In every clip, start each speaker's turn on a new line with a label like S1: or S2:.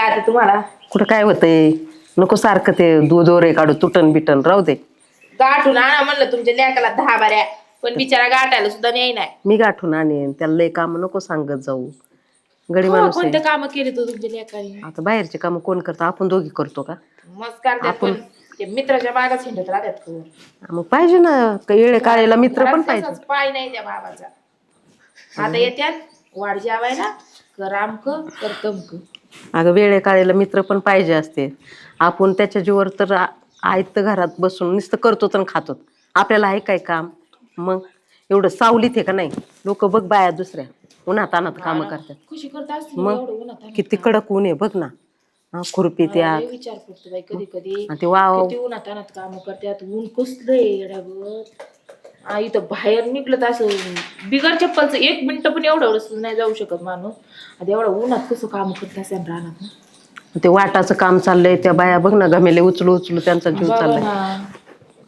S1: आता तुम्हाला
S2: कुठं काय होतंय नको सारखं ते दूध वरे काढू तुटन बिटन राहू दे.
S1: गाठून आणा म्हणलं तुमच्या लेकाला 10 बाऱ्या पण बिचारा गाठायला सुद्धा नाही.
S2: मी गाठून आणेन त्याला लय काम नको सांगत जाऊ. गडी माणूस आहे.
S1: कोणते काम केले तो तुमच्या लेकाने?
S2: आता बाहेरचे काम कोण करतो आपण दोघी करतो का?
S1: मस्त करतात पण ते मित्राच्या मागाच हिंडत राहतात.
S2: मग पाहिजे ना येळे काळेला मित्र पण पाहिजे.
S1: पाय नाही त्या बाबाचा. आता येत्यात वाढ जेवायला कर आमक कर तमक.
S2: अगं वेळे काळेला मित्र पण पाहिजे असते. आपण त्याच्या जीवर तर आयत घरात बसून नुसतं करतो तर खातो. आपल्याला आहे काय काम? मग एवढं सावलीत आहे का नाही? लोक बघ बाया दुसऱ्या उन्हात आणत काम करतात.
S1: खुशी करत असतील
S2: मग किती कडक ऊन आहे बघ ना. खुरपी त्या
S1: विचार करतो बाई कधी कधी
S2: ते वाव
S1: किती उन्हात आणत काम करतात. ऊन कसलंय येड्यावर. इथं बाहेर निघलं तर असं बिगर चप्पलचं 1 मिनिट पण एवढं नाही जाऊ शकत माणूस. आता एवढं उन्हात कसं काम करत असेल राहणार.
S2: ते वाटाचं काम चाललंय त्या बाया बघ ना घमेले उचलू उचलू त्यांचा जीव चाललाय.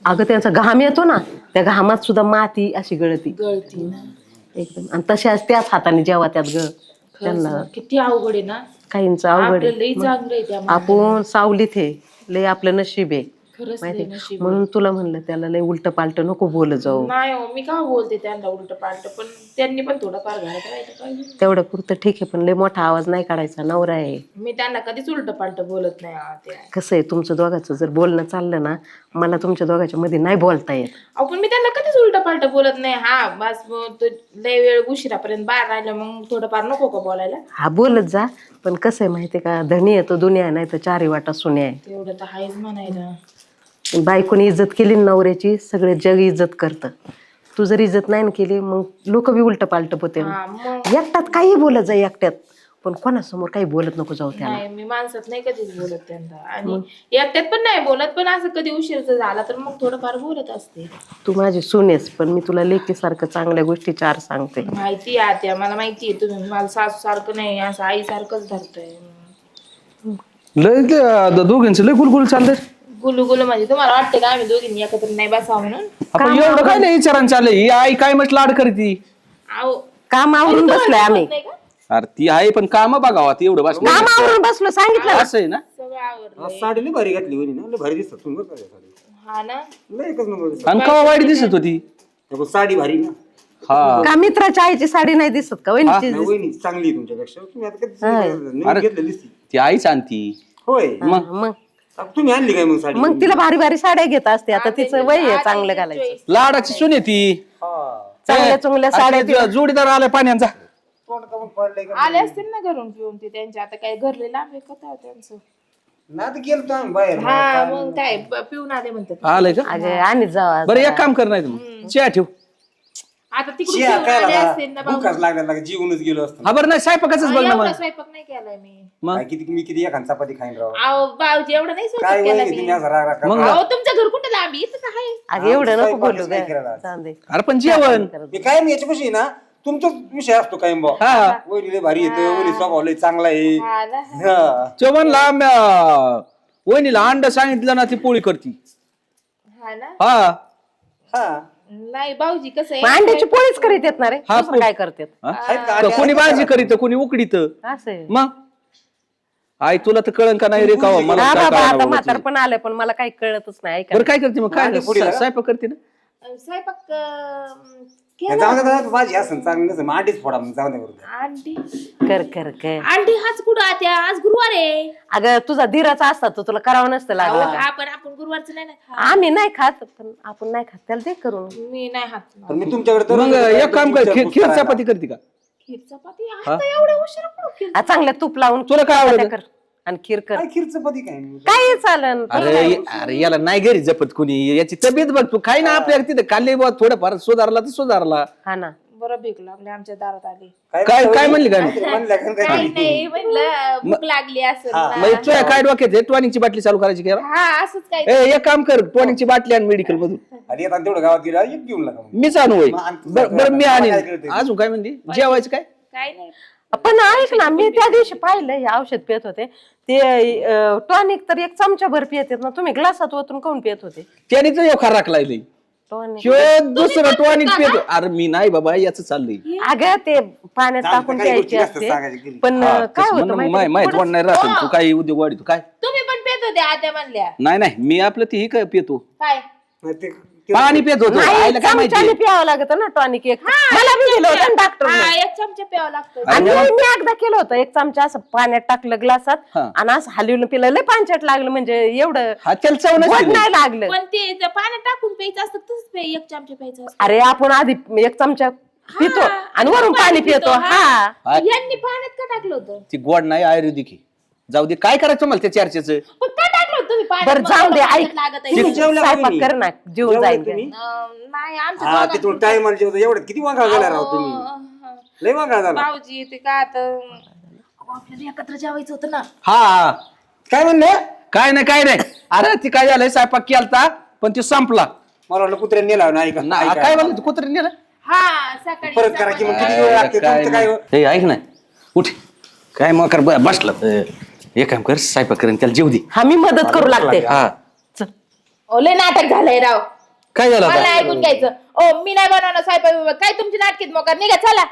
S2: अगं त्यांचा घाम येतो ना त्या घामात सुद्धा माती अशी गळती
S1: ना
S2: एकदम. आणि तशाच त्याच हाताने जेव्हा त्यात त्यांना
S1: किती अवघड आहे ना.
S2: काहींच अवघड
S1: लई चांगलं आहे त्या
S2: आपण सावलीत हे लय आपलं नशीब आहे
S1: खरंच
S2: माहिती.
S1: नशीब.
S2: म्हणून तुला म्हणलं त्याला लय उलट पालट नको बोलत जाऊ.
S1: नाही हो मी का बोलते त्यांना उलट पालट पण त्यांनी पण थोडंफार घरात राहायचं पाहिजे.
S2: तेवढं पुरतं ठीक आहे पण लय मोठा आवाज नाही काढायचा. नवरा आहे.
S1: मी त्यांना कधीच उलट पालट बोलत नाही.
S2: कसं आहे तुमचं दोघांचं जर बोलणं चाललं ना मला तुमच्या दोघांच्या मध्ये नाही बोलता येत.
S1: पण मी त्यांना कधीच उलट पालट बोलत नाही. हा बस लय वेळ उशिरापर्यंत बाहेर राहिलं मग थोडंफार नको का बोलायला.
S2: हा बोलत जा पण कसं आहे माहितीये का धनी आहे तो दुनिया नाही तर चारी वाटा सुने आहे.
S1: तेवढं तर आहेच म्हणायला.
S2: बायकोनी इज्जत केली नवऱ्याची सगळे जग इज्जत करतं. तू जर इज्जत नाही केली मग लोक बी उलट पालट होते. एकट्यात काही बोलत जा एकट्यात पण कोणासमोर काही बोलत नको जाऊ त्याला.
S1: नाही मी माणसात नाही कधीच बोलत त्यांना आणि एकट्यात पण नाही बोलत पण असं कधी उशीर झाला तर मग थोडंफार बोलत असते.
S2: तू माझी सूनेस पण मी तुला लेकीसारखं चांगल्या गोष्टी 4 सांगते.
S1: माहिती आहे मला माहितीये तुम्ही मला सासू सारखं नाही असं आई सारखंच धरतंय.
S3: लय दोघांचं लय गुलगुल चाललंय.
S1: गुलू गुलू म्हणजे तुम्हाला वाटतं का आम्ही दोघींनी एकत्र नाही बसावं म्हणून?
S3: आपण एवढं काय नाही विचारायला चाललंय. ही आई काय म्हटलं लाड करती.
S2: काम आवरून बसलोय आम्ही.
S3: अरे ती आहे पण काम बघावा ती एवढं बस
S2: काम आवरून बसलो सांगितलं
S3: असं आहे ना.
S1: सगळं आवडलं.
S4: साडी लई भारी घातली होती ना लई भारी दिसत तुम्ही बघा साडी.
S1: हा ना
S4: लई एकच नंबर.
S3: आणि कवा वाईट दिसत होती.
S4: साडी भारी ना.
S3: हा
S2: का मित्राच्या आईची साडी नाही दिसत का वहिनीची?
S4: नाही, वहिनी चांगली आहे तुमच्यापेक्षा. तुम्ही आता कधी घेतलेली दिसती.
S3: ती आईच आणती.
S4: होय
S2: मग
S4: तुम्ही आणली काय मग साडी?
S2: मग तिला भारी भारी साड्या घेत असते. आता तिचं वय आहे चांगलं घालायचं.
S3: लाडाची सुने ती.
S2: चांगल्या चांगल्या साड्या
S3: जोडीदार आलाय पाण्याचा.
S4: तोंड कापून पडलंय का?
S1: आले असतील ना घरून पिऊन ते त्यांच्या आता काय घरले लांब आहे कथा त्यांचं.
S4: ना तर गेलतो आम्ही बाहेर.
S1: हा मग काय पिऊन आले म्हणतात.
S3: आलंय का
S2: अगं आणि जावा
S3: बरं एक काम कर नाही तर चहा ठेव.
S1: आता तिकडून
S4: शिया
S1: पिऊन
S4: काय
S1: आले
S4: लागा?
S1: असतील ना
S4: भूकच लागल्या लागा जीवनच गेलो असतो.
S3: हा बरं नाही स्वयंपाकाच बघ ना मग.
S1: एवढा स्वयंपाक नाही केलाय मी.
S3: मग
S4: काय किती मी किती एखाद चपाती खाईन राव.
S1: अहो बावजी एवढा नाही
S4: काय
S1: स्वयंपाक केला
S4: वहिनी
S1: मी.
S4: तुम्ही असं राग राग
S3: मग
S4: करता?
S1: अहो तुमचं घर कुठं लांब आहे? इथं आहे.
S2: अगं एवढं नको
S4: स्वयंपाकच
S2: बोलू
S4: नाही केलेला.
S2: चांदे.
S3: अरे पण जेवण.
S4: मी काय मी याच्यापाशी ना तुमचाच विषय असतो काय बा.
S3: हा
S4: वहिनी लय भारी येतं वहिनी स्वभाव लय चांगला आहे.
S1: हा ना.
S4: हा.
S3: जेवणला वहिनीला अंड सांगितलं ना ती पोळी करती.
S1: हा ना.
S3: हा
S4: हा
S1: नाही भाऊजी कसं
S2: मग
S1: आहे
S2: अंड्याची पोळीच करीत येत ना रे
S3: हा,
S2: दुसरं काय करतात
S4: आहेत का?
S3: का कोणी भाजी करीत कोणी उकडीत.
S2: असं आहे.
S3: मग आई तुला तर कळण का नाही रे का मला
S2: हा
S3: काय
S2: बाबा
S3: कळणार
S2: आता
S3: बाबा
S2: म्हातार
S3: ते.
S2: पण आलंय पण मला काही कळतच नाही
S3: बरं काय करते मग काय
S4: अंडे फोडी का?
S3: स्वयंपाक करते ना.
S1: स्वयंपाक
S4: जाऊ दे दादा, भाजी असं चांगलं नसेल मांडीच फोडा मग जाऊ दे बरोबर.
S1: अंडी
S2: कर कर कर
S1: अंडी हाच कुठं आत्या आज गुरुवार आहे.
S2: अगं तुझा धीराचा असता तर तुला करावं नसतं लागलं का?
S1: आपण गुरुवारचं नाही ना खात.
S2: आम्ही नाही खात पण आपण नाही खात त्याला दे करून
S1: मी नाही खात.
S4: पण मी तुमच्याकडे तर
S3: मग एक काम कर खीर चपाती करते का.
S1: खीर चपाती आता एवढं उशिरा कुठं खीर?
S2: चांगलं तूप लावून
S3: तुला काय आवडतं?
S2: कर आणि खीर कर
S4: काय खीर चपाती काय नाही.
S2: काही चालन
S3: अरे अरे याला नाही घरी जपत कुणी याची तब्येत बघ तू काही ना आपल्या तिथे खाल्ली बा थोडंफार सुधारला तर सुधारला.
S2: हा ना
S1: बरं भीक लागली आमच्या दारात आली.
S3: काय म्हणली काय
S4: म्हणलं का काय?
S1: काही नाही म्हणलं भूक लागली असं
S3: मग तुझ्या काय डोक्यात आहे टॉनिकची बाटली चालू करायची का.
S1: हा असंच काही
S3: ए एक काम कर टॉनिकची बाटली आण मेडिकल मधून.
S4: आणि आता तेवढं गावात गेला एक घेऊन लागा मग.
S3: मीच आणू होय.
S4: मग आण तू.
S3: बरं मी
S4: मला
S3: आणीन.
S4: काय कळतंय?
S3: अजून काय म्हणली जेवायचं काय.
S1: काय नाही.
S2: पण ऐक ना मी त्या दिवशी पाहिलं हे औषध पित होते ते टॉनिक तर 1 चमचा भर पित ना तुम्ही ग्लासात ओतून काऊन पित होते.
S3: त्याने तर खार राखलाय लई.
S2: टॉनिक.
S3: ह्यो दुसरं टॉनिक पितो. अरे मी नाही बाबा, याच चाललंय.
S2: अगं ते पाण्यात
S4: जाऊ दे,
S2: टाकून
S4: काही
S2: प्यायची
S4: गोष्टी नसतात
S2: असते
S4: सांगायची घरी.
S2: पण काय होतं माहिती आहे का?
S3: माहित वाढ नाही राहत. तू काय उद्योग वाढी तू काय
S1: तुम्ही पण पेत होते आत्या म्हणल्या
S3: नाही मी आपलं ती काय पितो,
S1: काय
S4: मग ते
S3: पाणी पित होतो.
S2: नाही,
S3: आईला काय माहिती
S2: चमच्याने प्यावं लागतं ना टॉनिक एक. मला बी दिलं होतं डॉक्टर.
S1: हा, एक चमचा प्यावं लागतं.
S2: आणि मी एकदा केलं होतं, एक चमचा असं पाण्यात टाकलं ग्लासात
S3: हा.
S2: आणि असं हलवून पिलं, लय पांचट लागलं, म्हणजे एवढं
S3: हा चल चव
S2: गोड
S3: नसते.
S2: नाही लागलं.
S1: पण ते पाण्यात टाकून प्यायचं असतं तसंच एक चमचा प्यायचं असतं.
S2: अरे आपण आधी एक चमचा पितो आणि वरून पाणी पितो. हा
S1: यांनी पाण्यात का टाकलं होतं?
S3: ती गोड नाही, आयुर्वेदिक आहे. जाऊ दे, काय करायचं मला त्या चर्चेचं.
S1: पण का टाकलं होतं तुम्ही पाण्यात?
S2: बरं जाऊ दे,
S1: मला
S2: ऐक
S1: लागत आहे.
S4: तुम्ही जेवल्या का
S2: स्वयंपाक
S4: तुम्ही?
S2: कर ना, जेवून
S4: जेवल्या
S2: जाईल
S4: तुम्ही?
S1: नाही आमच्या
S4: हा
S1: दोघांचं-
S4: तिथून टाइम जेवतो एवढं किती वांगा गेला राव तुम्ही,
S1: हा.
S4: लय वांगा झाला.
S1: भाऊजी ते काय आता आपल्याला एकत्र जेवायचं होतं ना.
S3: हा
S4: काय म्हणले?
S3: काय नाही अरे ती काय झालंय, स्वयंपाक केलता पण ते संपला.
S4: मला वाटलं कुत्र्याने नेला नाही का?
S3: ना, काय म्हणलं तू कुत्रे नेलं
S1: हा सकाळी
S4: परत करा की मग किती वेळ लागते
S3: काय
S4: तुमचं काय?
S3: नाही. हे ऐक ना, उठ काय मग कर बसला हे काम कर, स्वयंपाक करेन त्याला जेव दे.
S2: हा मी मदत करू लागते.
S3: हा
S1: ओले नाटक झालंय राव.
S3: काय झालं
S1: मला
S3: आता?
S1: नाही ऐकून घ्यायचं. ओ मी नाही बनवणार स्वयंपाक बिपाक. काय तुमची नाटकीत मोकार निघा चला.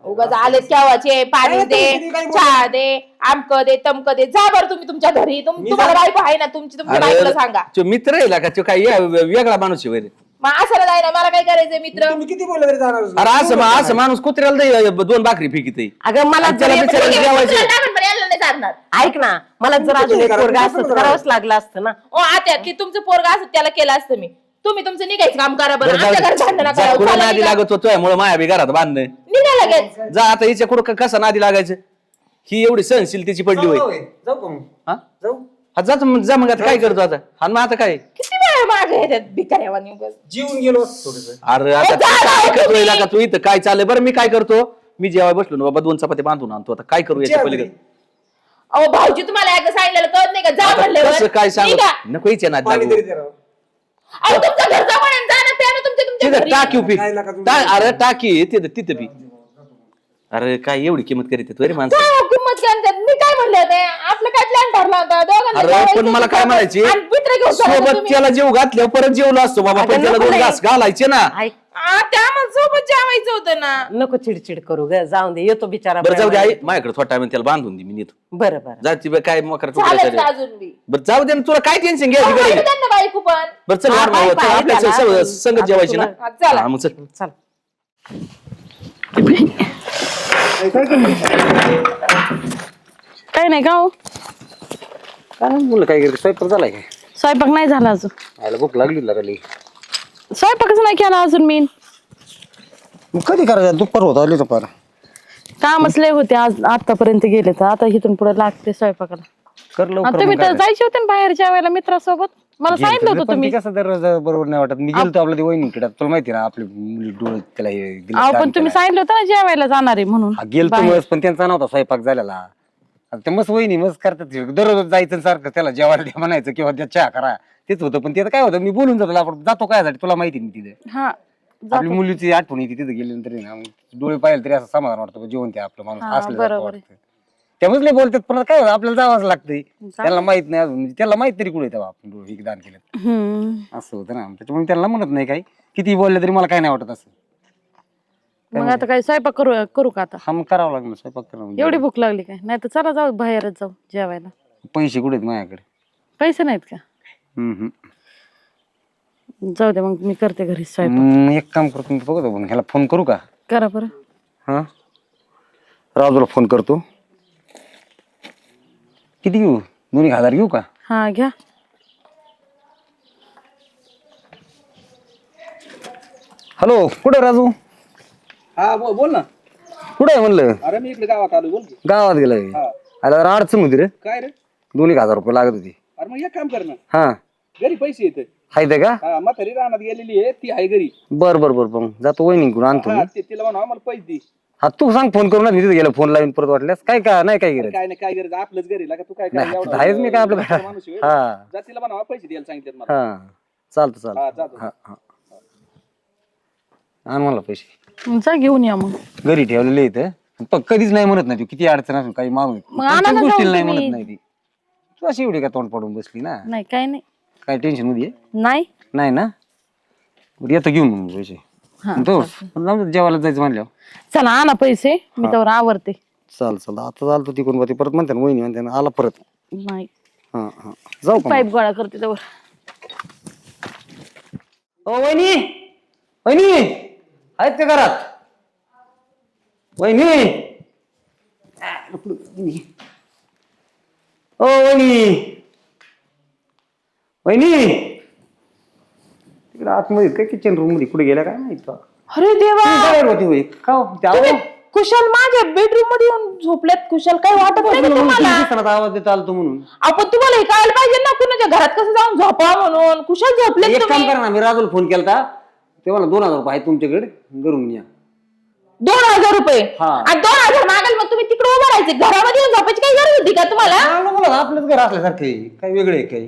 S1: उगाच आलेच केव्हाचे पाणी
S4: काय
S1: दे,
S4: तुम्ही काय बोलता?
S1: चहा दे, आमक दे, तमक दे. जा बरं तुम्ही तुमच्या घरी. तुम्हाला बायको आहे ना तुमची, तुमच्या बायकोला सांगा.
S3: तो मित्र आहे का तो, काय वेगळा माणूस आहे वैरे.
S1: मग असं नाही ना, मला काय करायचंय मित्र.
S4: तुम्ही किती बोलले तरी जाणार
S3: अरे असं माणूस कुत्र्याला दे 2 भाकरी फेकीत.
S2: अगं मला
S3: त्याला
S2: जर
S3: बिचाराला
S2: एक-
S3: जेवायचं.
S1: तुला टाकून पण यायला नाही चालणार.
S2: ऐक ना, मला जर अजून एक पोरगा असतं करावंच लागलं असतं ना.
S1: ओ आत्या ती तुमचं पोरगा असत त्याला केलं असतं मी. तुम्ही तुमचं निघायचं काम करा बरं.
S3: बरं, जाऊ
S1: आमच्या
S3: दे.
S1: घरात भांडण नका
S3: जा,
S1: लावू.
S3: कुठं
S1: चला
S3: नादी
S1: निघा.
S3: लागत होतोय मुळे माया बी घरात बांधणं.
S1: निघा लगेच.
S3: जा आता हिच्या कुठं कसं नादी लागायचं. ही एवढी सहनशीलतेची पडली होय.
S4: जाऊ का मग?
S3: हा
S4: जाऊ
S3: हा, जा मग आता काय करतो आता. आणि मग आता काय
S1: किती वेळ मागे येतात भिकाऱ्यावानी उगाच.
S4: जीवन गेलो थोडस.
S3: अरे आता काय करतोय का तू इथं काय चाललंय. बरं मी काय करतो, मी जेव्हा बसलो ना बाबा 2 चपात्या बांधून आणतो. आता काय करू याच्या पलीकडे.
S1: अहो भाऊजी तुम्हाला एकदा सांगितलेलं कळत नाही का? जा
S3: कसं
S1: म्हणल्यावर
S3: काय सांगू
S1: निघा.
S3: नको हिच्या नादी
S4: पाणी
S3: लागू.
S4: तरी द्या राव.
S1: अहो तुमच्या घरचा म्हणून जा ना प्यानो तुमच्या
S3: तिथं
S1: घरी.
S3: टाकी पी.
S4: काय नका तुम्ही.
S3: अरे टाकी तिथं पी. अरे काय एवढी किंमत करीत रे माणसं.
S1: काय हो किंमत काय म्हणतात? मी काय म्हणले होते? आपलं काय प्लॅन ठरला होता दोघांना
S3: अरे
S1: जेवायचं
S3: पण मला काय
S1: होतं.
S3: म्हणायचे,
S1: आणि मित्र घेऊन चला
S3: सोबत
S1: तुम्ही.
S3: त्याला जेव घातल्यावर परत जेवलो असतो बाबा,
S2: अगं
S3: पण त्याला
S2: नको
S3: 2
S2: नाही.
S3: घास घालायचे ना.
S2: ऐक,
S1: त्या आम्हाला सोबत जेवायचं होतं ना.
S2: नको चिडचिड करू ग, जाऊन दे, येतो बिचारा.
S3: बरं जाऊ दे आई, माझ्याकडे थोडा टाइम त्याला बांधून दे, मी नेतो.
S2: बरं बरं
S3: जायची काय मग
S1: चालेल का अजून बी?
S3: बरं जाऊ दे ना, तुला काय टेन्शन घ्यायची
S1: अहो,
S3: गरज.
S1: त्यांना बायको पण.
S3: बरं चल
S2: हा,
S3: वाढ
S2: बाय,
S3: चल
S2: बाय,
S3: आपल्या
S2: झाला.
S3: संगत जेवायची ना.
S1: हा, चला.
S3: हा, मग चल.
S2: चल.
S5: काय नाही का हो,
S4: काय मुलं काय करते, स्वयंपाक झालाय काय?
S5: स्वयंपाक नाही झाला अजून.
S4: आयला भूक लागली लागली.
S5: स्वयंपाकच नाही केला अजून मी.
S4: मग कधी करायचं? दुपार होत आली दुपार.
S5: कामच लय होते आज, आतापर्यंत गेले तर आता इथून पुढे लागते स्वयंपाकाला.
S4: कर
S5: आणि
S4: लवकर.
S5: तुम्ही तर जायचे होते ना बाहेर जेवायला मित्रासोबत. मला सांगितलं होतं तुम्ही.
S4: कसं दररोज बरोबर नाही वाटत. मी गेलो आपल्या वहिनीकडे, तुला माहिती ना आपली मुली डोळे त्याला हे दिले
S5: अहो
S4: दान
S5: पण तुम्ही
S4: केलं.
S5: सांगितलं होतं ना जेवायला जाणार आहे म्हणून.
S4: हा, गेलतो
S5: बाहेर.
S4: मस्त, पण त्यांचा नव्हता स्वयंपाक झालेला. आता ते मस्त वहिनी मस्त करतात, दररोज जायचं सारखं त्याला जेवायला द्या म्हणायचं किंवा त्या चहा करा, तेच होतं. पण ते काय होतं, मी बोलून जातो, आपण जातो काय साठी तुला माहिती नाही तिथे.
S5: हा
S4: आपली मुलीची आठवण येते तिथे गेल्यानंतर ना, मग डोळे पाहिले तरी असं समाधान वाटतं, जेवण ते आपलं माणूस
S5: हा,
S4: असलं
S5: बरोबर आहे.
S4: त्यामुळे लय बोलतात, पण काय होतं, आपल्याला जावंच लागतंय. त्याला माहित नाही अजून, त्याला माहित तरी कुठे तेव्हा आपण डोळे दान केलं असं होतं ना. त्याच्यामुळे त्याला म्हणत नाही काही, किती बोलले तरी मला काय नाही वाटत असं.
S5: मग आता काय स्वयंपाक करू का आता?
S4: हा मग करावं लागलं स्वयंपाक करावं.
S5: एवढी भूक लागली काय? नाही तर चला जाऊ बाहेरच जाऊ जेवायला.
S4: पैसे कुठे आहेत माझ्याकडे?
S5: पैसे नाहीत का?
S4: हम्म.
S5: जाऊ दे मग मी करते घरी स्वयंपाक.
S4: एक काम करतो, मी बघतो पण ह्याला फोन करू का?
S5: करा बरं.
S4: हा राजूला फोन करतो. किती घेऊ? 2,000 घेऊ का?
S5: हा घ्या.
S4: हॅलो, कुठे राजू?
S3: हा बोल ना.
S4: कुठे आहे म्हणलं?
S3: अरे मी इकडे गावात आलो, बोल.
S4: गावात गेलाय. अरे अडचण होती रे.
S3: काय रे?
S4: 2,000 रुपये लागत होती.
S3: अरे मग एक काम कर ना,
S4: हा
S3: घरी पैसे येते.
S4: हाय का?
S3: म्हातारी रानात गेलेली आहे, ती आहे घरी.
S4: बर बर बर बर, जातो वहिनीकडून आणतो मी.
S3: तिला म्हणा मला पैसे दे.
S4: हा तू सांग फोन करून, मी तिथे गेलो फोन लावून परत वाटल्यास. काय का नाही काय गरज?
S3: काय नाही काय गरज, आपलंच घरी लागा तू काय
S4: नाही, आहेच मी काय आपलं काय.
S3: माणूस आहे.
S4: हा
S3: जा तिला म्हणा पैसे द्यायला सांगितले मला.
S4: हा चालतं
S3: हा,
S4: चालतं.
S3: जातो.
S4: हा हा आण मला पैसे.
S5: जा घेऊन या मग.
S4: घरी ठेवलेले इथं, पण कधीच नाही म्हणत नाही तू, किती अडचण असून काही मागून
S5: मग आणा ना
S4: गोष्टीला
S5: जाऊन
S4: नाही
S5: तुम्ही.
S4: म्हणत नाही ती. तू अशी एवढी का तोंड पडून बसली ना?
S5: नाही काय नाही.
S4: काय टेन्शन मध्ये आहे?
S5: नाही
S4: नाही ना? बरं, येतो घेऊन मग पैसे तो जेवायला जायचं म्हणल्यावर
S5: चला आणा पैसे मी त्यावर आवरते.
S4: चाल आता चालतो तिकडून बा ते परत म्हणते ना वहिनी म्हणते ना आला परत.
S5: नाही
S4: हा हा जाऊ का
S5: पाईप गोळा करते त्यावर.
S4: वहिनी वहिनी आहेत का घरात? वहिनी ओ वहिनी वहिनी तिकडे आतमध्ये काय किचन रूम मध्ये कुठे गेल्या काय माहित.
S1: अरे देवा
S4: बाहेर होती होई का
S1: तुम्ही कुशल माझ्या बेडरूम मध्ये येऊन झोपल्यात. कुशल काही वाटत नाही का तुम्हाला?
S4: आवाज देत आलतो म्हणून.
S1: आपण तुम्हाला हे कळायला पाहिजे ना कुणाच्या घरात कसं जाऊन झोपा म्हणून. कुशल झोपलेत
S4: एक काम
S1: तुम्ही.
S4: करा ना मी राजूला फोन केलता ते मला 2000 रुपये आहे तुमच्याकडे घरून या.
S1: 2000 रुपये
S4: हा.
S1: आणि 2000 मागाल मग तुम्ही तिकडे उभं राहायचे. घरामध्ये येऊन झोपायची काही गरज होती का तुम्हाला?
S4: मला आपलंच घर असल्यासारखं आहे काही वेगळे आहे काही.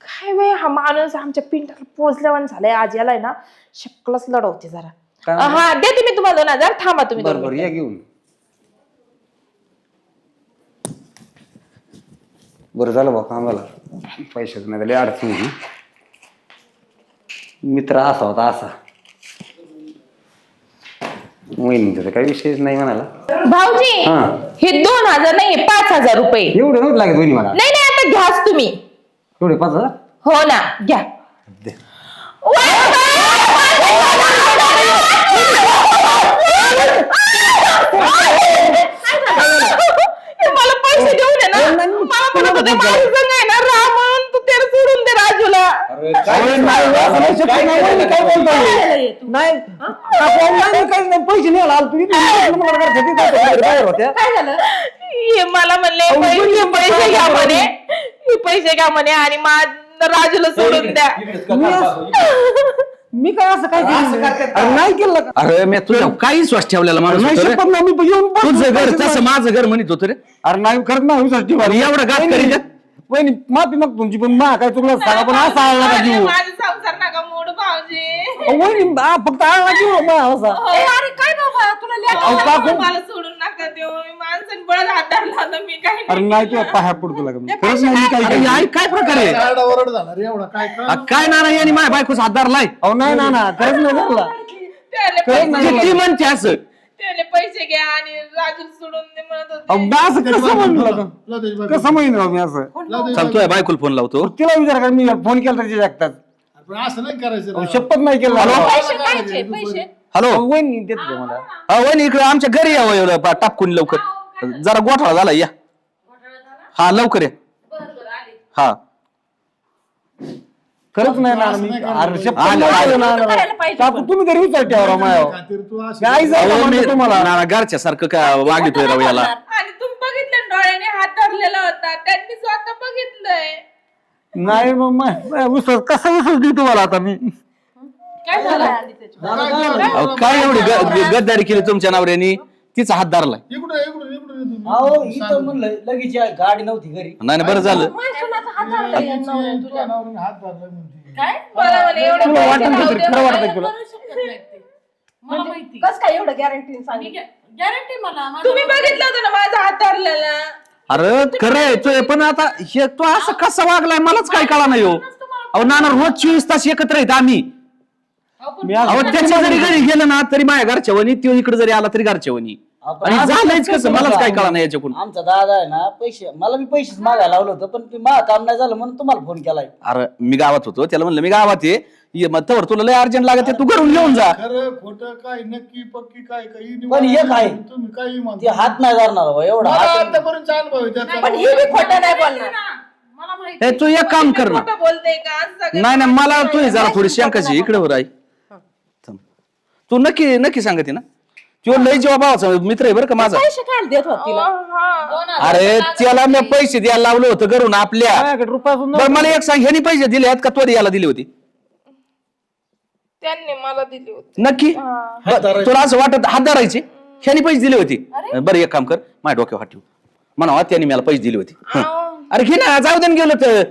S1: काय बाई हा माणूस आमच्या पिंटाला पोचल्यावर झालाय. आज याला ना शक्कलच लढवते जरा.
S4: काय
S1: हा देते मी तुम्हाला 2000. थांबा तुम्ही दोन
S4: बरोबर या घेऊन. बरं झालं बाबा आम्हाला पैशाच नाही झाले अडचण होती. मित्र असा होता असा वहिनीचा काही विषयच नाही म्हणाला.
S1: मिनिटं. भाऊजी
S4: हा.
S1: हे 2000 नाही 5000 रुपये.
S4: एवढे नव्हते लागत वहिनी मला.
S1: नाही नाही आता घ्याच तुम्ही.
S4: एवढे 5000
S1: हो ना घ्या.
S4: दे.
S1: मला पैसे देऊ दे ना. मला म्हणत होते माझं संग आहे ना राम म्हणून तू त्याला सोडून दे राजूला.
S4: पैसे नाही आला तुम्ही
S1: काय झालं? हे मला म्हणले पैसे घ्या म्हणे. हे पैसे घ्या म्हणे आणि राजूला सोडून द्या.
S4: मी काय असं काय नाही केलं का?
S3: अरे मी तुझ्या काही विश्वास ठेवलेला माणूस
S4: नाही
S3: होतो रे.
S4: शपथ नाही मी येऊन
S3: तुझं घर तसं माझं घर म्हणत होतं रे.
S4: अरे नाही करत नाही विश्वास ठेवा.
S3: एवढं घात करीत
S4: वहिनी माफी मग तुमची पण मा काय चुकलं सांगा पण असं आळला का जीव.
S1: माझा संसार नका मोड भाऊजी.
S4: वहिनी फक्त आळला जीव मा असा.
S1: अरे काय बाबा तुला
S4: अहो, काकू.
S1: मला सोडून नका देऊ. माणसाने बळच हात धरला होता मी काही
S4: अरे नाही तुला पाया पडतो लागा मी खरंच नाही मी काय
S3: अरे
S4: केलं.
S3: आई काय प्रकार आहे?
S6: आरडाओरड झाला रे एवढा काय काय
S3: काय नाना यांनी माझ्या बायकोच हात धरलाय.
S4: अहो नाही ना खरंच नाही झाला.
S3: ती म्हणते असं.
S1: त्याने पैसे घ्या आणि राजू सोडून दे म्हणत होते.
S4: अहो, असं कसं म्हणलं का?
S6: लदेश बाई,
S4: कसं म्हणलं मी असं
S6: लदेश
S3: चल तुझ्या बायकोला फोन लावतो.
S4: तिला विचार का मी फोन केला त्याच्या जागतात
S6: पण असं नाही करायचं ना.
S4: शपथ नाही केलं.
S1: पैसे कायचे पैसे?
S3: हॅलो
S4: वहिनी देत होते मला.
S3: वहिनी इकडे आमच्या घरी यावं टाकून लवकर. जरा गोठाळा झाला या. हा लवकर या. हा
S4: खरंच नाही ना मी अरे शपथ
S3: आलं,
S4: नाही
S3: आलं.
S4: केलं ना.
S1: करायला पाहिजे
S4: काकू तुम्ही तरी विचार ठेवा माया
S6: खातीर तू असं
S4: काय झालं तुम्हाला.
S3: नाना घरच्या सारखं काय वागितोय राव याला.
S1: आणि तुम्ही बघितलं डोळ्याने हात धरलेला होता. त्यांनी स्वतः बघितलंय.
S4: नाही मग विश्वास कसा विश्वास देऊ तुम्हाला आता मी.
S1: काय झालं?
S3: अहो, काय एवढी गद्दारी केली तुमच्या नवऱ्यानी. तिचा हात धरलाय.
S6: इकडून इकडून इकडून ये तुम्ही.
S7: अहो इथं म्हणलं लगेच या, गाडी नव्हती घरी.
S3: नाही नाही, बरं झालं.
S6: तुझ्या नवऱ्याने हात धरला म्हणते.
S1: काय? मला म्हणे एवढे
S4: तुला
S1: पैसे
S4: वाटतं ना
S1: राहू
S4: तसं,
S1: दे.
S4: खरं वाटतं तुला?
S8: कस काय एवढं गॅरंटी गॅरंटी मला
S1: तुम्ही बघितलं होतं ना माझा हात धरलेला.
S3: अरे खरंय तो पण आता हे तो असं कसा वागलाय मलाच काय कळा नाही हो. अहो नाना रोज 24 तास एकत्र आहेत आम्ही.
S4: मी
S3: अहो
S4: आज-
S3: त्याच्या जरी घरी गेलं ना तरी माझ्या घरच्या वनी तो इकडे जरी आला तरी घरच्या वनी. आणि झालंच कसं मलाच काय कळा नाही याच्याकडून.
S7: आमचा दादा आहे ना पैसे मला मी पैसेच मागायला लावलं होतं पण ते माझं काम नाही झालं म्हणून तुम्हाला फोन केलाय.
S3: अरे मी गावात होतो त्याला म्हणलं मी गावात ये मग तवर तुला लय अर्जंट लागत आहे, तू घरून घेऊन जा.
S6: खरं खोटं काय नक्की पक्की काय काही
S7: पण एक आहे.
S6: तुम्ही काही
S7: ते
S6: म्हणता.
S7: हात नाही धरणार हो, एवढा
S6: मला
S7: हात
S6: आतापर्यंत अनुभव आहे त्याचा.
S1: पण हे बी खोटं नाही बोलणार.
S8: मला माहिती
S3: ए, तू एक काम कर ना.
S1: खोटं बोलते का? असं सगळं
S3: नाही नाही मला तू जरा थोडी शंकाची इकडे वर आहे. थांब. तू नक्की नक्की सांगते ना. तो लय जेव्हा भावाचा मित्र आहे बरं का माझा.
S1: पैसे काय देत होत तिला?
S3: अरे त्याला मी पैसे द्यायला लावलं होतं घरून आपल्या.
S4: माझ्याकडे रुपया सुद्धा
S3: बरं मला एक सांग ह्यानी पैसे दिले आहेत का तो याला दिले होते?
S1: त्यांनी मला दिली होती.
S3: नक्की बरं, तुला असं वाटत हात धरायचे ह्यानी पैसे दिले होते? बरं एक काम कर माझ्या डोक्यावर हात ठेव म्हणा त्यांनी मला पैसे दिले होते. अरे घे ना जाऊ दे ना गेलो तर.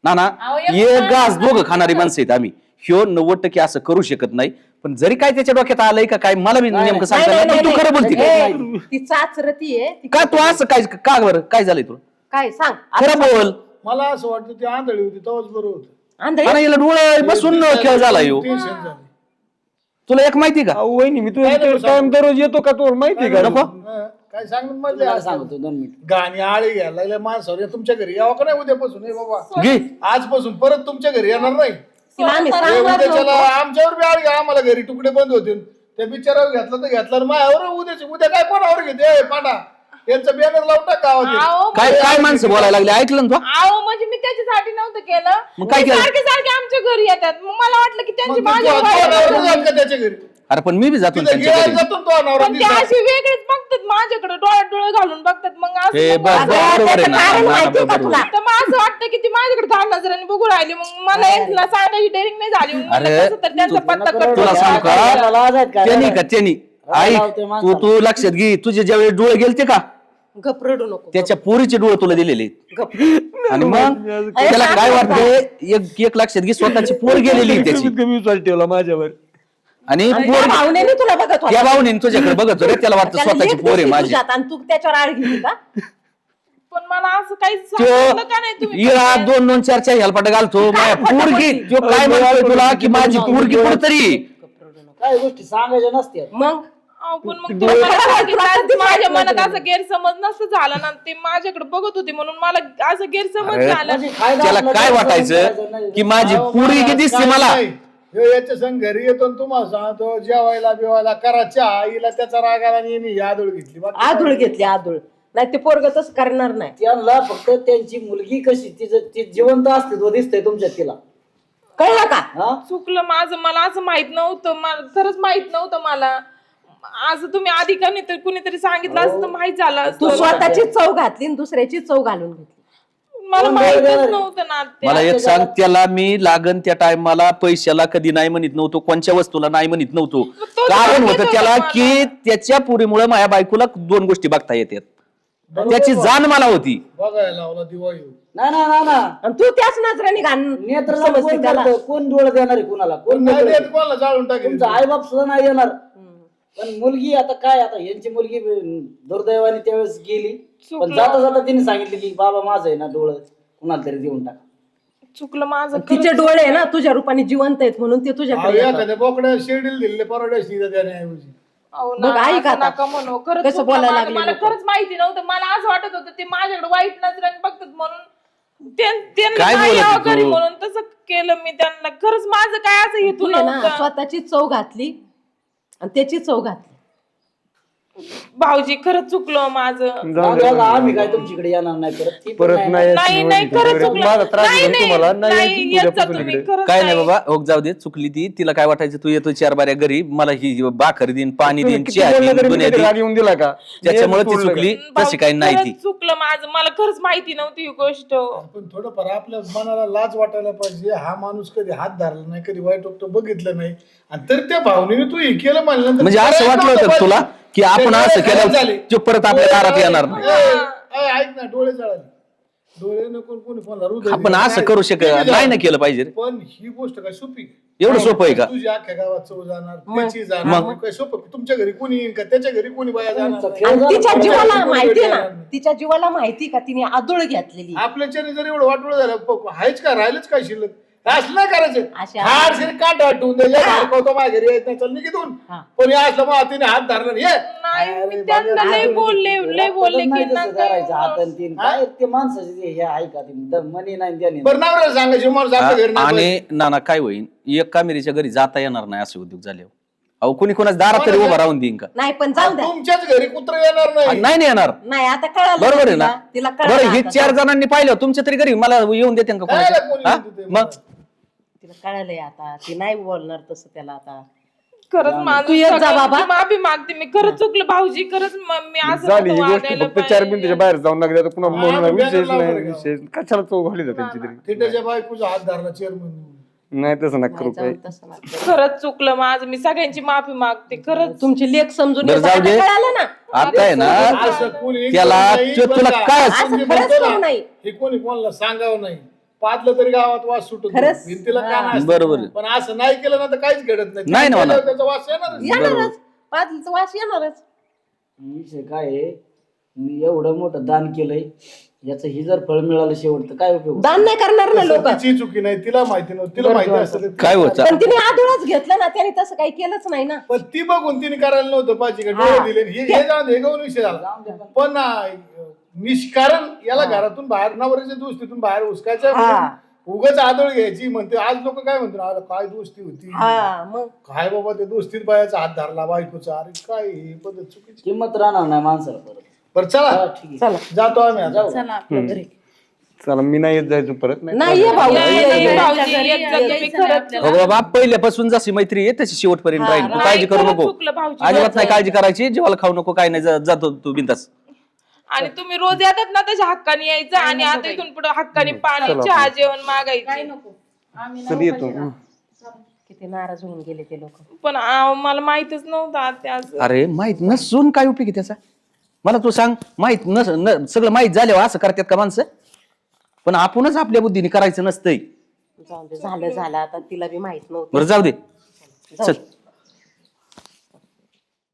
S3: ना एक घास दोघं खाणारी माणसं आहेत आम्ही. ह्यो 90% असं करू शकत नाही. पण जरी काय त्याच्या डोक्यात आलंय का काय मला बी नेमकं सांगता येत नाही. पण तू खरं बोलते का?
S2: ती चाचरती आहे ती.
S3: का तू असं काय का बरं काय झालंय तुला?
S2: काय सांग
S3: खरं बोल.
S6: मला असं वाटतं ती आंधळी होती तेव्हाच बरं होतं.
S2: आंधळे
S3: आणि याला डोळे बसून खेळ झाला येऊ.
S6: टेन्शन झालं.
S3: तुला एक माहिती का
S4: अहो, वहिनी मी तुझ्या कायम दररोज येतो का तुला माहिती का नको
S6: काय सांगून मधले
S7: तुला सांगतो 2 मिनिट.
S6: गाणी आळी घ्यायला लागल्या माणसावर तुमच्या घरी यावं का नाही उद्यापासून हे बाबा
S3: घे
S6: आजपासून परत तुमच्या घरी येणार नाही
S2: तिला आम्ही
S6: हे
S2: सांगणार
S6: उद्याच्याला
S2: नव्हतो.
S6: आमच्यावर बी आळी घ्या आम्हाला घरी तुकडे बंद होते त्या बिचारावर घेतला तर घेतला आणि माझ्यावर उद्या काय कोणावर घेते पाटा यांचा बॅनर लावून टाक गावात
S8: अहो
S3: काय काय माणसं बोलायला लागले ऐकलं ना तू
S8: अहो, म्हणजे मी त्याच्यासाठी नव्हतं केलं.
S3: मग काय केलं?
S8: सारखे सारखे आमच्या घरी येतात मग मला वाटलं की त्यांची
S6: मग तू
S8: माझ्या
S6: नवरा जात का त्याच्या घरी
S3: अरे पण मी बी जातो ना
S6: तिथं
S3: त्यांच्या
S6: गिळायला
S3: घरी.
S6: जातो ना तो नवरा
S8: पण ते
S6: दिसला.
S8: असे वेगळेच बघतात माझ्याकडे डोळ्यात डोळे घालून बघतात मग असं
S3: हे
S8: मग
S3: बस
S8: असं-
S3: बरोबर आहे ना
S2: कारण
S3: ना, ना,
S2: माहितीये का
S3: बरोबर.
S2: तुला?
S8: तर मग असं वाटतं की ती माझ्याकडे 10 नजरांनी बघू राहिली मग मला यांना सांगायची डेअरिंग नाही झाली मग
S3: अरे,
S8: म्हणलं कसं तर त्यांचा पत्ता कट
S3: तुला सांगू
S7: त्याला लाज आहेत
S3: का
S7: का?
S3: त्यांनी का त्यांनी आई
S7: लावते
S3: तू
S7: माणसाला.
S3: तू लक्षात घे तुझे ज्यावेळी डोळे गेलते का
S2: गप रडू नको.
S3: त्याच्या पोरीचे डोळे तुला दिलेले आहेत. आणि मग त्याला काय वाटतंय एक लक्षात घे स्वतःची पोर गेलेली आहे त्याची
S4: कमी विश्वास ठेवला माझ्यावर
S3: आणि
S2: आणि
S3: पोर
S2: त्या भावनेने तुला बघत होता.
S3: त्या भावनेने तुझ्याकडे बघत होते त्याला वाटतं
S2: त्याला
S3: स्वतःची
S2: लेक
S3: पोर आहे
S2: दिसली
S3: माझी.
S2: तुझ्यात आणि तू त्याच्यावर आळ घेतली का?
S8: पण मला असं काही सांगितलं का नाही
S3: तो
S8: तुम्ही
S3: इळा 2-2 4 हेलपाट घालतो माझ्या पोरगी तो काय म्हणतोय तुला की माझी पोरगी कुठतरी
S7: काय गोष्टी सांगायच्या नसत्या.
S2: मग
S8: अहो, पण मग तुम्ही मला सांगितलं, माझ्या मनात असं गैरसमज नसतं झाला ना ते माझ्याकडे बघत होते म्हणून मला असं गैरसमज
S3: अरे,
S8: झाला
S7: म्हणजे फायदा
S3: त्याला
S7: असला
S3: काय
S7: तर
S3: वाटायचं
S7: करायचं नाही.
S3: की माझी पोरगी दिसते मला
S6: नाही. ह्यो याच्या संग घरी येतो आणि तुम्हाला सांगतो जेवायला बिवायला करा चहा आईला त्याचा राग आला आणि यांनी आदळ घेतली बाकी
S2: आदुळ घेतली आदुळ. नाही ते पोरग तसं करणार नाही.
S7: त्यांना फक्त त्यांची मुलगी कशी तिचं ती जिवंत असते तो दिसतंय तुमच्यात तिला.
S2: कळलं का?
S7: हा
S8: चुकलं माझं मला असं माहित नव्हतं मला खरंच माहित नव्हतं मला असं तुम्ही आधी का नाही तर कुणीतरी सांगितलं असतं तर माहित झालं
S2: तू
S8: असतं.
S2: स्वतःची चव घातली आणि दुसऱ्याची चव घालून घेतली.
S8: मला
S7: कोण
S8: माहितच
S7: देणार आहे?
S8: नव्हतं ना ते.
S3: मला एक सांग त्याला मी लागन त्या टायमाला पैशाला कधी नाही म्हणत नव्हतो कोणत्या वस्तूला नाही म्हणत नव्हतो
S8: तो
S3: कारण
S8: सांगितलं
S3: होतं
S8: होतं
S3: त्याला
S8: मला.
S3: की त्याच्या पुरीमुळे माझ्या बायकोला 2 गोष्टी बघता येतात त्याची जाण मला होती.
S6: बघायला लावला दिवा येऊ
S7: ना
S2: आणि तू त्याच नजराने घाण
S7: नेत्राला
S2: समजते
S7: कोण
S2: त्याला.
S7: करतं? कोण डोळं देणार आहे कुणाला? कोण
S6: नाही
S7: नाही
S6: देत कोणाला जाळून टाकेल
S7: तुमचा आईबाप सुद्धा नाही देणार. पण मुलगी आता काय आता यांची मुलगी दुर्दैवाने त्यावेळेस गेली पण जाता जाता तिने सांगितलं की बाबा माझं आहे ना डोळं कुणाला तरी देऊन टाका.
S8: चुकलं माझं
S2: तिचे डोळे आहे ना तुझ्या रूपाने जिवंत आहेत म्हणून ते तुझ्याकडे येतात.
S6: एखाद्या बोकड्या शेडील दिले परवड्यास त्याऐवजी
S8: अहो
S2: बघ,
S8: ना,
S2: ऐक
S8: असं
S2: आता.
S8: नका म्हणू. खरंच
S2: कसं
S8: चुकलं
S2: बोलायला
S8: माझं.
S2: लागले
S8: मला
S2: लोकं.
S8: खरंच माहिती नव्हतं मला असं वाटत होतं ते माझ्याकडे वाईट नजराने बघतात म्हणून त्यांना
S3: काय
S8: नाही
S3: बोलत
S8: यावं
S3: होती
S8: घरी
S3: तू?
S8: म्हणून तसं केलं मी त्यांना खरंच माझं काय असं
S2: तू
S8: हेतू
S2: आहे ना
S8: नव्हतं
S2: स्वतःची चव घातली आणि त्याची चव घातली.
S8: भाऊजी खरंच चुकलो माझं
S7: जाऊ दे आता, आम्ही काय तुमच्याकडे येणार नाही परत. ती पण
S4: परत
S7: नाही
S4: नाही
S8: नाही
S4: यायची
S8: नाही
S4: वहिनी
S8: खरंच
S4: तुमच्याकडे.
S8: चुकलं
S4: माझा त्रास
S8: नाही
S4: होईल
S8: नाही
S4: तुम्हाला नाही
S8: नाही,
S4: यायची
S8: येत जा
S4: उद्यापासून
S8: तुम्ही
S4: इकडे.
S8: खरंच
S3: काय नाही बाबा हो जाऊ दे चुकली ती तिला काय वाटायचं तू येतो 4 बाऱ्या घरी मला ही भाकर देईन पाणी
S4: तुम्ही
S3: देईन
S4: किती
S3: चहा
S4: बोललं
S3: देईन
S4: तरी मी
S3: दुनिया
S4: कधी
S3: देईन
S4: राग येऊन दिला का?
S3: त्याच्यामुळे ती
S4: मी
S3: चुकली
S8: भाऊ,
S3: तशी काही नाही ती
S8: खरंच चुकलं माझं मला खरंच माहिती नव्हती ही गोष्ट
S6: पण थोडंफार आपल्या मनाला लाज वाटायला पाहिजे हा माणूस कधी हात धरला नाही कधी वाईट वाटतं बघितलं नाही आणि तर त्या भावनेने तू हे केलं म्हणल्यानंतर
S3: म्हणजे असं वाटलं होतं तुला की आपण असं केलं तो परत आपल्या दारात येणार नाही
S6: ऐक ना डोळे जळाले डोळे नको कोणी कोणाला हृदय
S3: आपण
S6: दिलं.
S3: असं करू शकत नाही ना केलं पाहिजे रे.
S6: पण ही गोष्ट काय सोपी
S3: एवढं सोपं आहे का
S6: तुझी अख्ख्या गावात चव जाणार त्याची जाणार काय सोपं तुमच्या घरी कोणी येईन का त्याच्या घरी कोणी बाया जाणार नाही.
S2: आणि तिच्या जीवाला
S6: कोणी
S2: माहिती आहे
S6: येणार
S2: ना
S6: नाही.
S2: तिच्या जीवाला माहिती का तिने आदुळ घेतलेली.
S6: आपल्याच्याने जर एवढं वाटवळ झालं आहेच का राहिलंच काय शिल्लक असं नाही करायचं
S2: अशा-
S6: हाडशीर काट वाटून द्यायचं माझ्या घरी येत नाही चल निघून पण हे असलं मग तिने हात धरला नाही. ये.
S8: नाही मी त्यांना लय बोलले की
S7: नाही तसं करायचं
S8: नका
S7: हाताने तीन काय ते माणसाचे ते हे ऐका ते मनी नाही त्याने
S6: बरं नवऱ्याला सांगायचं माणूस आपल्या घरी नाही
S3: आणि नाना काय होईल एक कामेरीच्या घरी जाता येणार नाही असे उद्योग झाले अहो कुणी कोणाच दारात तरी उभा राहून देईन का
S2: नाही पण जाऊ द्या.
S6: तुमच्याच घरी कुत्र येणार नाही
S3: नाही नाही येणार
S2: नाही आता कळालं
S3: बरोबर आहे ना
S2: तिला
S3: बरं
S2: कळालं
S3: हे
S2: आता.
S3: 4 जणांनी पाहिलं तुमच्या तरी घरी मला येऊन देते का
S6: काय
S3: कोणाच्या?
S6: कोणी
S3: हा?
S6: येऊन देते
S3: मग
S2: तिला कळालंय आता ती नाही बोलणार तसं त्याला आता.
S8: खरंच माझं
S2: तू येत जा
S8: सगळ्यांची
S2: बाबा.
S8: माफी मागते मी खरंच चुकलं भाऊजी खरंच मी असं
S4: झाली ही
S8: नव्हतं
S4: गोष्ट
S8: वागायला
S4: फक्त 4 मिनिटाच्या
S8: पाहिजे.
S4: बाहेर जाऊन लागली आता पुन्हा
S6: हा,
S4: म्हणून
S6: बॅनर
S4: विशेष
S6: लावणार
S4: नाही
S6: आहे का?
S4: विशेष कशाला चौक घाली त्यांची तरी
S6: थिटेच्या बायकोचा हात धरला चेअरमन
S4: नाही तसं नका करू
S2: जाऊ
S4: काय
S2: तसं नका.
S8: खरंच चुकलं माझं मी सगळ्यांची माफी मागते खरंच
S2: तुमची लेख समजून
S3: बरं
S2: येतं.
S3: जाऊ
S2: आता
S3: दे
S2: कळालं ना.
S3: आता आहे ना
S6: असं कोणी
S3: त्याला
S6: करू नाही,
S3: तुला
S6: बरं का?
S3: काय
S2: असं
S6: तुम्ही
S2: खरंच
S6: म्हणतो
S2: करू
S6: ना,
S2: नाही.
S6: हे कोणी कोणाला सांगावं नाही पादलं तरी गावात वास सुटत
S2: खरंच?
S6: भिंतीला कान असतं.
S3: बरोबर आहे.
S6: पण असं नाही केलं ना तर काहीच घडत
S3: नाही ना म्हणा.
S6: त्याचा वास येणार
S2: येणारच पादलीचा वास येणारच.
S7: विषय काय आहे मी एवढं मोठं दान केलंय याचं ही जर फळ मिळालं शेवट तर काय उपयोग?
S2: दान नाही करणार ना लोक.
S6: तिची चुकी नाही, तिला माहिती नव्हती. तिला माहिती असतं तर
S3: काय होत
S2: पण तिने आदळच घेतलं ना, त्याने तसं काही केलंच नाही ना.
S6: पण ती बघून तिने करायला नव्हतं पाहिजे का, डोळे दिले हे जाऊन हे गौण विषय झाला. पण निष्कारण याला घरातून बाहेर नवऱ्याच्या दोस्तीतून बाहेर उचकायचं, उगाच आदळ घ्यायची म्हणते. आज लोक काय म्हणतात, काय दोस्ती होती,
S2: मग
S6: काय बाबा ते दोस्तीत बायाचा हात धरला बायकोचा, अरे काय ही पद्धत चुकीची.
S7: किंमत राहणार नाही माणसाला परत.
S6: बरं चला
S7: ठीक आहे.
S2: चला
S6: जातो आम्ही आता.
S8: चला आपल्या घरी.
S4: चला मी नाही येत जायचो परत.
S2: नाही ये भाऊ,
S8: नाही,
S2: ये,
S8: नाही,
S2: ये.
S8: भाऊजी, एक जण मी खरंच
S3: हो बाप, पहिल्यापासून जशी मैत्री आहे तशी शेवटपर्यंत राहील. तू काळजी करू
S8: खरंच
S3: नको,
S8: चुकलं भाऊजी.
S3: अजिबात नाही काळजी करायची. जेवायला खाऊ नको, काय नाही, जातो तू बिंदास.
S8: आणि तुम्ही रोज येतात ना त्याच्या हक्काने यायचं आणि आता इथून पुढे हक्काने पाणी चहा जेवण मागायचं.
S4: चल येतो.
S2: किती नाराज होऊन गेले ते लोक.
S8: पण मला माहितच नव्हतं आत्या असं.
S3: अरे माहित नसून काय उपयोग आहे त्याचा? मला तू सांग, माहित सगळं माहित झाल्यावर असं करतात का माणसं? पण आपणच आपल्या बुद्धीने करायचं नसतंय.
S2: जाऊ दे, झालं आता तिला बी माहित नव्हतं.
S3: बरं जाऊ दे, चल.